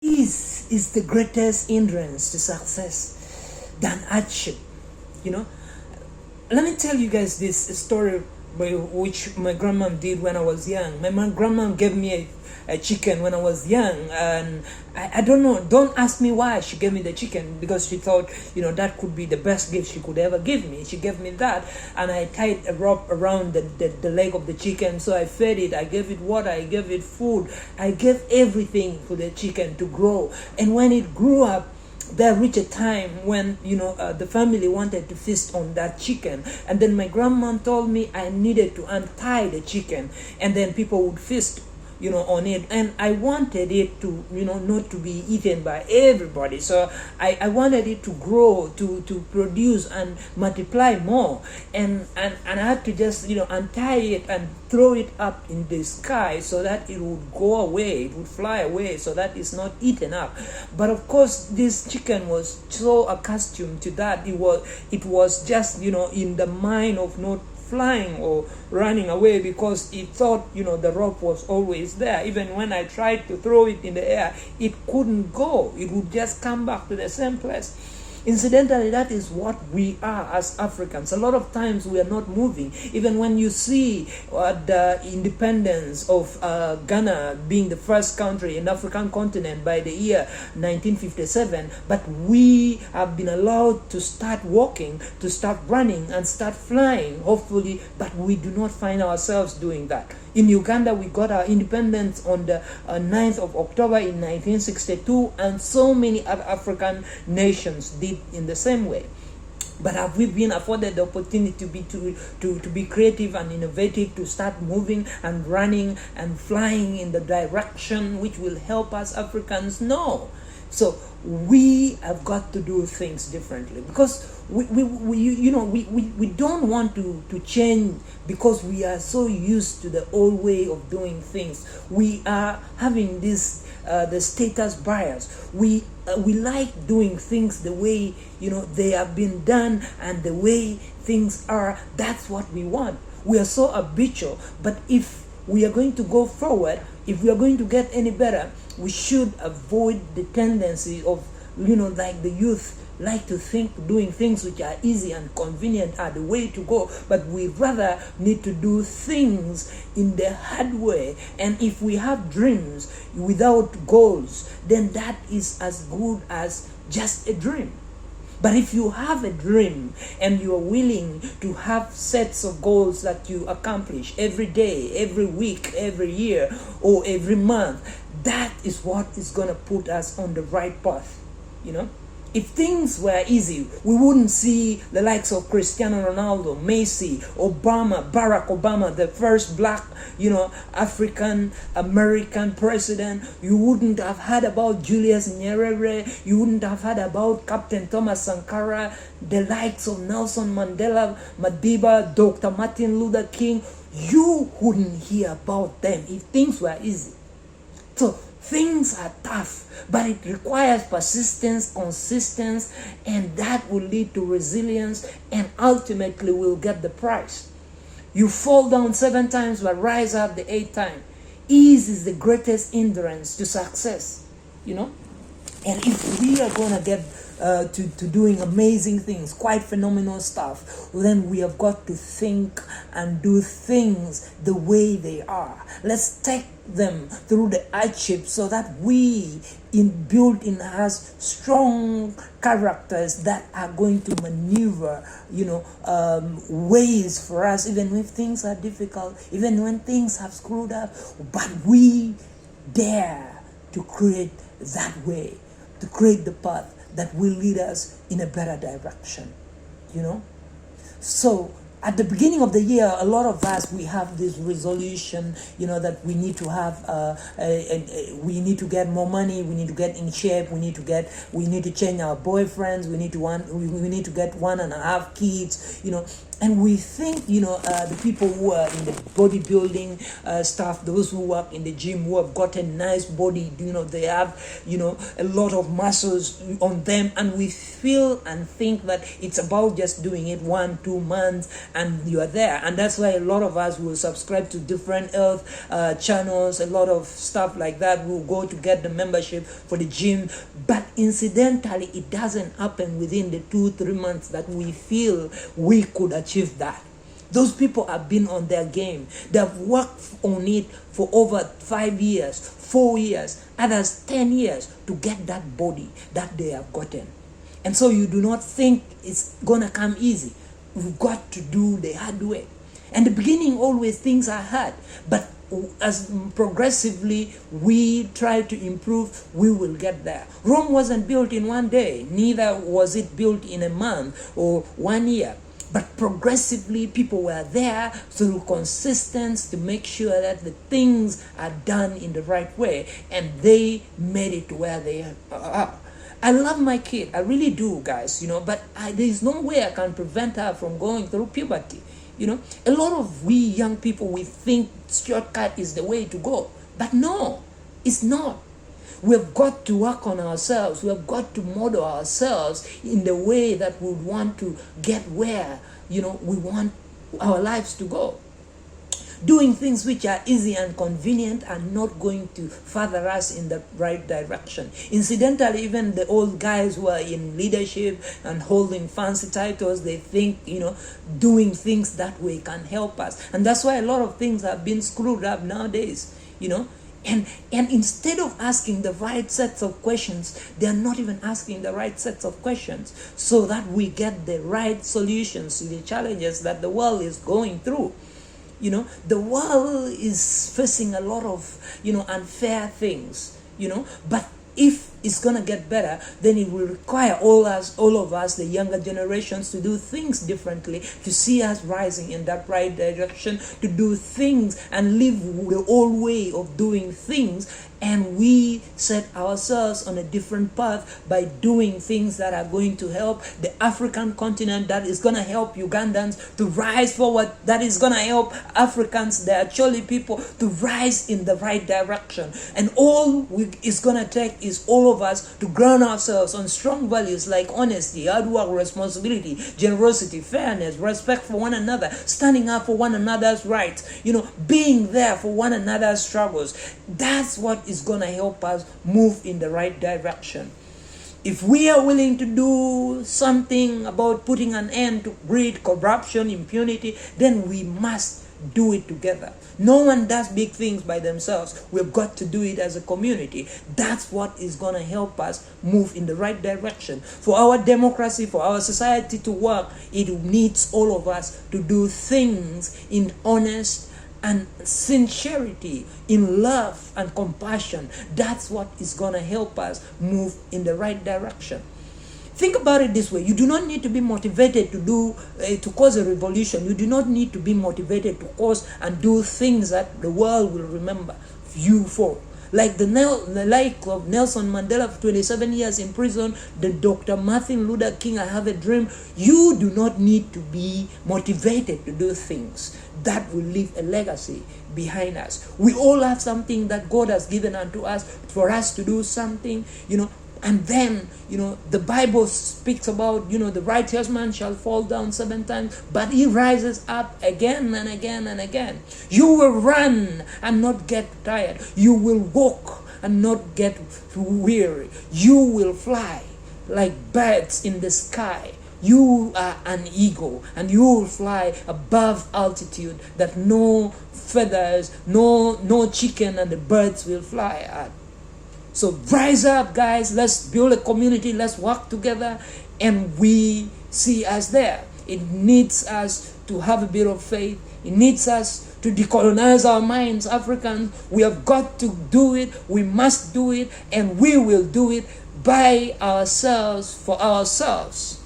Ease is the greatest hindrance to success than hardship. You know, let me tell you guys this story which my grandma did when I was young. My grandma gave me a chicken when I was young, and I don't know. Don't ask me why she gave me the chicken, because she thought, that could be the best gift she could ever give me. She gave me that, and I tied a rope around the leg of the chicken. So I fed it, I gave it water, I gave it food, I gave everything for the chicken to grow. And when it grew up, there reached a time when the family wanted to feast on that chicken, and then my grandma told me I needed to untie the chicken, and then people would feast on it. And I wanted it to not to be eaten by everybody, so I wanted it to grow, to produce and multiply more. And I had to just untie it and throw it up in the sky so that it would go away, it would fly away, so that it's not eaten up. But of course, this chicken was so accustomed to that, it was just in the mind of not flying or running away, because it thought the rope was always there. Even when I tried to throw it in the air, it couldn't go, it would just come back to the same place. Incidentally, that is what we are as Africans. A lot of times we are not moving. Even when you see the independence of Ghana being the first country in the African continent by the year 1957, but we have been allowed to start walking, to start running, and start flying, hopefully, but we do not find ourselves doing that. In Uganda, we got our independence on the 9th of October in 1962, and so many other African nations did in the same way. But have we been afforded the opportunity to be creative and innovative, to start moving and running and flying in the direction which will help us Africans? No. So we have got to do things differently, because we don't want to change, because we are so used to the old way of doing things. We are having this the status bias. We like doing things the way they have been done, and the way things are. That's what we want. We are so habitual. But if we are going to go forward, if we are going to get any better, we should avoid the tendency of like the youth like to think doing things which are easy and convenient are the way to go, but we rather need to do things in the hard way. And if we have dreams without goals, then that is as good as just a dream. But if you have a dream and you are willing to have sets of goals that you accomplish every day, every week, every year, or every month, that is what is going to put us on the right path. If things were easy, we wouldn't see the likes of Cristiano Ronaldo, Messi, Obama, Barack Obama, the first black, African American president. You wouldn't have heard about Julius Nyerere. You wouldn't have heard about Captain Thomas Sankara, the likes of Nelson Mandela, Madiba, Dr. Martin Luther King. You wouldn't hear about them if things were easy. So things are tough, but it requires persistence, consistency, and that will lead to resilience, and ultimately we'll get the prize. You fall down 7 times, but rise up the 8th time. Ease is the greatest hindrance to success, And if we are going to get to doing amazing things, quite phenomenal stuff, then we have got to think and do things the way they are. Let's take them through the hardship, so that we build in us strong characters that are going to maneuver ways for us, even when things are difficult, even when things have screwed up. But we dare to create that way, to create the path that will lead us in a better direction. So at the beginning of the year, a lot of us, we have this resolution, that we need to have, we need to get more money, we need to get in shape, we need to change our boyfriends, we need to get 1.5 kids, And we think, the people who are in the bodybuilding stuff, those who work in the gym, who have got a nice body, they have, a lot of muscles on them, and we feel and think that it's about just doing it 1-2 months and you are there. And that's why a lot of us will subscribe to different health channels, a lot of stuff like that. We'll go to get the membership for the gym, but incidentally, it doesn't happen within the 2-3 months that we feel we could achieve that. Those people have been on their game. They've worked on it for over 5 years, 4 years, others 10 years to get that body that they have gotten. And so you do not think it's gonna come easy. We've got to do the hard way. And the beginning, always things are hard, but as progressively we try to improve, we will get there. Rome wasn't built in one day, neither was it built in a month or 1 year. But progressively, people were there through consistency to make sure that the things are done in the right way, and they made it to where they are. I love my kid, I really do, guys, but there is no way I can prevent her from going through puberty. A lot of we young people, we think shortcut is the way to go, but no, it's not. We've got to work on ourselves. We've got to model ourselves in the way that we want to get where, we want our lives to go. Doing things which are easy and convenient are not going to further us in the right direction. Incidentally, even the old guys who are in leadership and holding fancy titles, they think, doing things that way can help us. And that's why a lot of things have been screwed up nowadays, And instead of asking the right sets of questions, they are not even asking the right sets of questions so that we get the right solutions to the challenges that the world is going through. The world is facing a lot of, unfair things, but if it's going to get better, then it will require all of us, the younger generations, to do things differently, to see us rising in that right direction, to do things and live the old way of doing things. And we set ourselves on a different path by doing things that are going to help the African continent, that is going to help Ugandans to rise forward, that is going to help Africans, the Acholi people, to rise in the right direction. And all it's going to take is all of us to ground ourselves on strong values like honesty, hard work, responsibility, generosity, fairness, respect for one another, standing up for one another's rights, being there for one another's struggles. That's what is going to help us move in the right direction. If we are willing to do something about putting an end to greed, corruption, impunity, then we must do it together. No one does big things by themselves. We've got to do it as a community. That's what is going to help us move in the right direction. For our democracy, for our society to work, it needs all of us to do things in honest and sincerity, in love and compassion. That's what is going to help us move in the right direction. Think about it this way. You do not need to be motivated to cause a revolution. You do not need to be motivated to cause and do things that the world will remember you for. Like the like of Nelson Mandela for 27 years in prison, the Dr. Martin Luther King, I Have a Dream. You do not need to be motivated to do things that will leave a legacy behind us. We all have something that God has given unto us for us to do something, And then, the Bible speaks about, the righteous man shall fall down 7 times, but he rises up again and again and again. You will run and not get tired. You will walk and not get weary. You will fly like birds in the sky. You are an eagle, and you will fly above altitude that no feathers, no chicken and the birds will fly at. So rise up, guys. Let's build a community. Let's work together, and we see us there. It needs us to have a bit of faith. It needs us to decolonize our minds, Africans. We have got to do it. We must do it, and we will do it by ourselves, for ourselves.